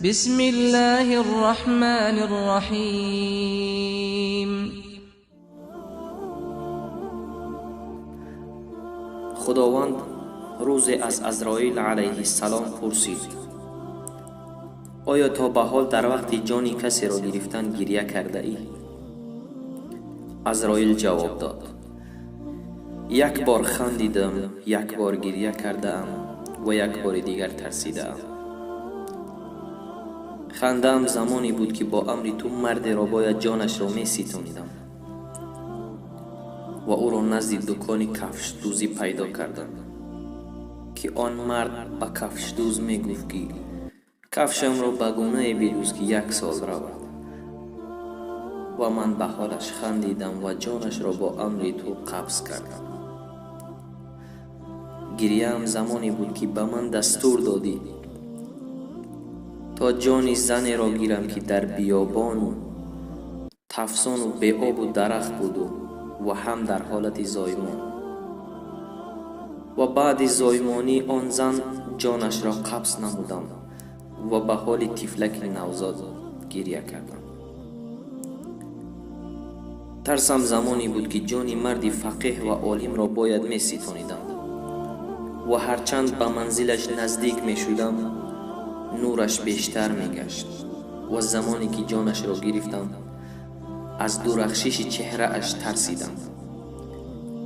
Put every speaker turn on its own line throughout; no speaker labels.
بسم الله الرحمن الرحیم.
خداوند روز از عزراییل علیه السلام پرسید: آیا تا به حال در وقت جانی کسی را گرفتن گریه کرده ای؟ عزراییل جواب داد: یک بار خندیدم، یک بار گریه کرده ام و یک بار دیگر ترسیده ام. خندم زمانی بود که با امر تو مرد را باید جانش را می ستانیدم و او را نزد دکان کفش دوزی پیدا کردم که آن مرد به کفش دوز می گفت که کفشم را به گونه بدوز که 1 سال رود، و من به حالش خندیدم و جانش را با امر تو قبض کردم. گریه‌ام زمانی بود که به من دستور دادی تا جان زن را گیرم که در بیابان و تفسان و به آب و درخت بود و هم در حالت زایمان، و بعد زایمانی آن زن جانش را قبض نمودم و به حال طفلک نوزاد گریه کردم. ترسم زمانی بود که جان مرد فقیه و عالم را باید می ستانیدم و هرچند به منزلش نزدیک می شدم نورش بیشتر می گشت، و زمانی که جانش را گرفتم از درخشش چهره اش ترسیدم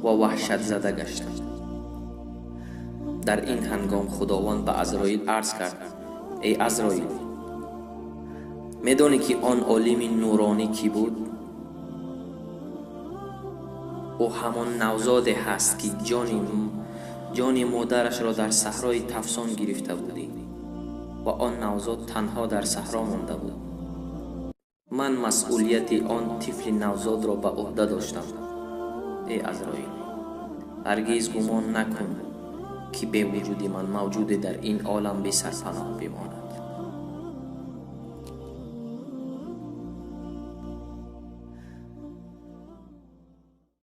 و وحشت زده گشتم. در این هنگام خداوند به عزراییل عرض کرد: ای عزراییل، میدانی که آن عالم نورانی کی بود؟ او همان نوزاده هست که جان مادرش را در صحرای تفسان گرفته بودی و آن نوزاد تنها در صحرا مانده بود. من مسئولیت آن طفل نوزاد را به عهده داشتم. ای عزراییل، هرگز گمان نکن که به وجود من موجود در این عالم بی سرپناه بماند.